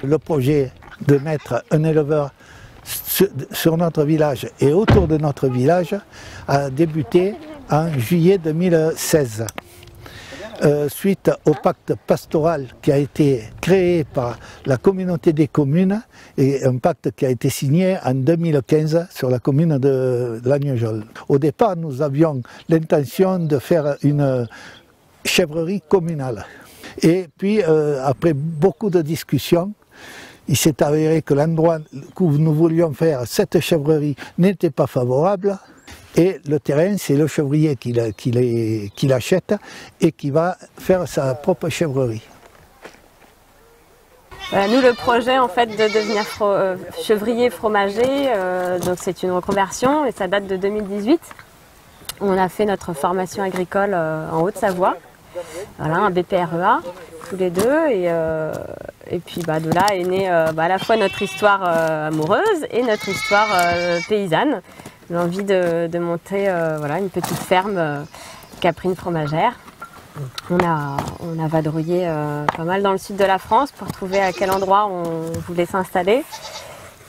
Le projet de mettre un éleveur sur notre village et autour de notre village a débuté en juillet 2016. Suite au pacte pastoral qui a été créé par la communauté des communes et un pacte qui a été signé en 2015 sur la commune de Lagnejol. Au départ, nous avions l'intention de faire une chèvrerie communale. Et puis, après beaucoup de discussions, il s'est avéré que l'endroit où nous voulions faire cette chèvrerie n'était pas favorable. Et le terrain, c'est le chevrier qui l'achète et qui va faire sa propre chèvrerie. Nous, le projet en fait de devenir chevrier fromager, donc c'est une reconversion et ça date de 2018. On a fait notre formation agricole en Haute-Savoie, voilà, un BPREA tous les deux et puis de là est née à la fois notre histoire amoureuse et notre histoire paysanne. L'envie de monter une petite ferme caprine fromagère. On a vadrouillé pas mal dans le sud de la France pour trouver à quel endroit on voulait s'installer.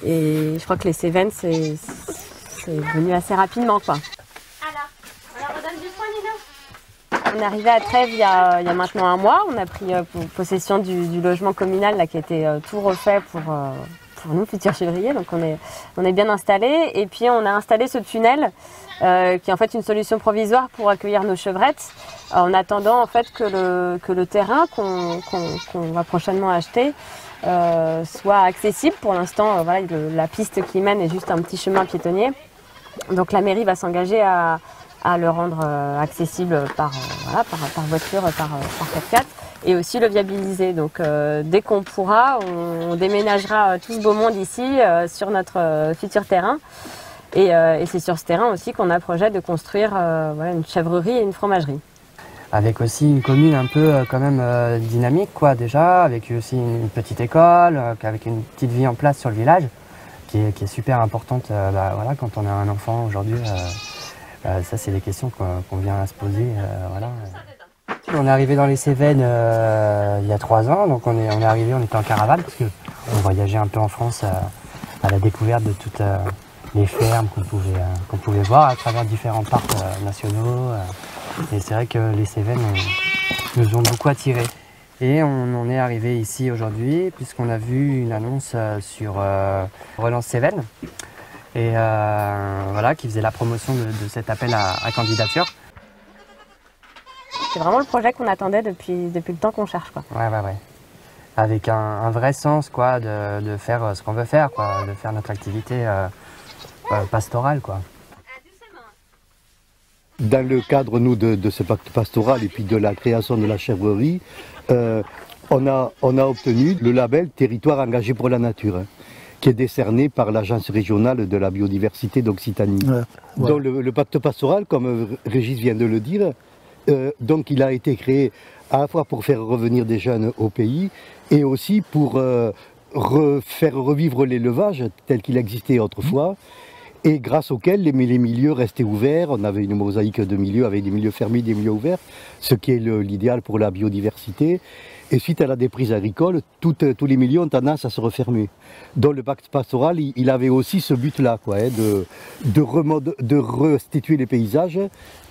Et je crois que les Cévennes, c'est venu assez rapidement, quoi. Alors, on redonne du soin, Nino. On est arrivé à Trèves il y a maintenant un mois. On a pris possession du logement communal là, qui a été tout refait pour nous, futurs chevriers, donc on est bien installés. Et puis on a installé ce tunnel qui est en fait une solution provisoire pour accueillir nos chevrettes, en attendant en fait que le terrain qu'on va prochainement acheter soit accessible. Pour l'instant, la piste qui mène est juste un petit chemin piétonnier. Donc la mairie va s'engager à le rendre accessible par voiture, par 4x4. Et aussi le viabiliser. Donc dès qu'on pourra, on déménagera tout ce beau monde ici sur notre futur terrain. Et c'est sur ce terrain aussi qu'on a projet de construire une chèvrerie et une fromagerie. Avec aussi une commune un peu quand même dynamique quoi déjà, avec aussi une petite école, avec une petite vie en place sur le village, qui est super importante quand on a un enfant aujourd'hui. Ça c'est des questions qu'on vient à se poser. On est arrivé dans les Cévennes il y a 3 ans, donc on est arrivé, on était en caravane parce qu'on voyageait un peu en France à la découverte de toutes les fermes qu'on pouvait voir à travers différents parcs nationaux. Et c'est vrai que les Cévennes nous ont beaucoup attirés. Et on est arrivé ici aujourd'hui puisqu'on a vu une annonce sur Relance Cévennes et qui faisait la promotion de cet appel à candidature. C'est vraiment le projet qu'on attendait depuis le temps qu'on cherche, quoi. Ouais. Avec un vrai sens, quoi, de faire ce qu'on veut faire, quoi, de faire notre activité pastorale, quoi. Dans le cadre, nous, de ce pacte pastoral et puis de la création de la chèvrerie, on a obtenu le label Territoire engagé pour la nature, qui est décerné par l'Agence régionale de la biodiversité d'Occitanie. Donc le pacte pastoral, comme Régis vient de le dire, donc il a été créé à la fois pour faire revenir des jeunes au pays et aussi pour faire revivre l'élevage tel qu'il existait autrefois et grâce auquel les milieux restaient ouverts. On avait une mosaïque de milieux avec des milieux fermés, des milieux ouverts, ce qui est l'idéal pour la biodiversité. Et suite à la déprise agricole, tous les milieux ont tendance à se refermer. Donc le pacte pastoral, il avait aussi ce but-là, de restituer les paysages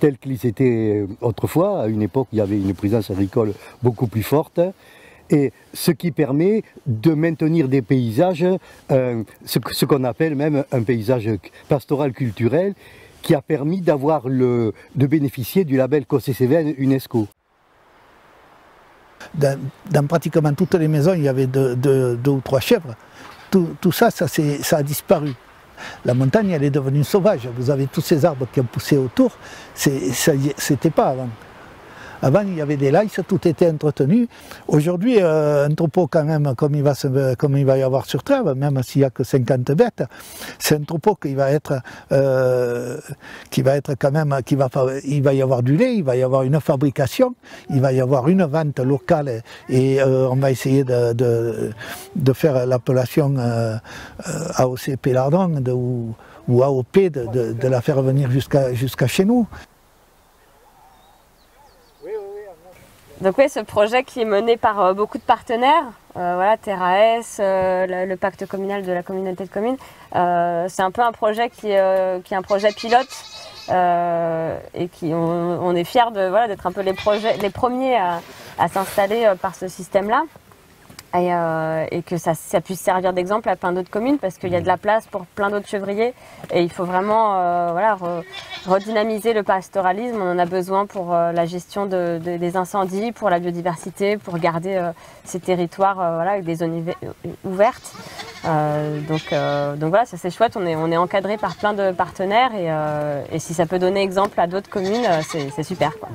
tels qu'ils étaient autrefois. À une époque, il y avait une présence agricole beaucoup plus forte. Et ce qui permet de maintenir des paysages, ce qu'on appelle même un paysage pastoral culturel, qui a permis de bénéficier du label Cossé-Cévennes UNESCO. Dans pratiquement toutes les maisons, il y avait deux ou trois chèvres. Tout ça, ça a disparu. La montagne, elle est devenue sauvage. Vous avez tous ces arbres qui ont poussé autour. C'était pas avant. Avant, il y avait des laïs, tout était entretenu. Aujourd'hui, un troupeau, quand même, comme il va y avoir sur Trèves, même s'il n'y a que 50 bêtes, c'est un troupeau qui va être quand même, il va y avoir du lait, il va y avoir une fabrication, il va y avoir une vente locale et on va essayer de faire l'appellation AOC Pélardon ou AOP, de la faire venir jusqu'à chez nous. Donc oui, ce projet qui est mené par beaucoup de partenaires, voilà, Terra-S, le pacte communal de la communauté de communes, c'est un peu un projet qui est un projet pilote et on est fiers de, voilà, d'être un peu les premiers à s'installer par ce système-là. Et que ça puisse servir d'exemple à plein d'autres communes parce qu'il y a de la place pour plein d'autres chevriers et il faut vraiment voilà, redynamiser le pastoralisme. On en a besoin pour la gestion des incendies, pour la biodiversité, pour garder ces territoires voilà, avec des zones ouvertes. Donc voilà, ça c'est chouette, on est encadré par plein de partenaires et si ça peut donner exemple à d'autres communes, c'est super, quoi.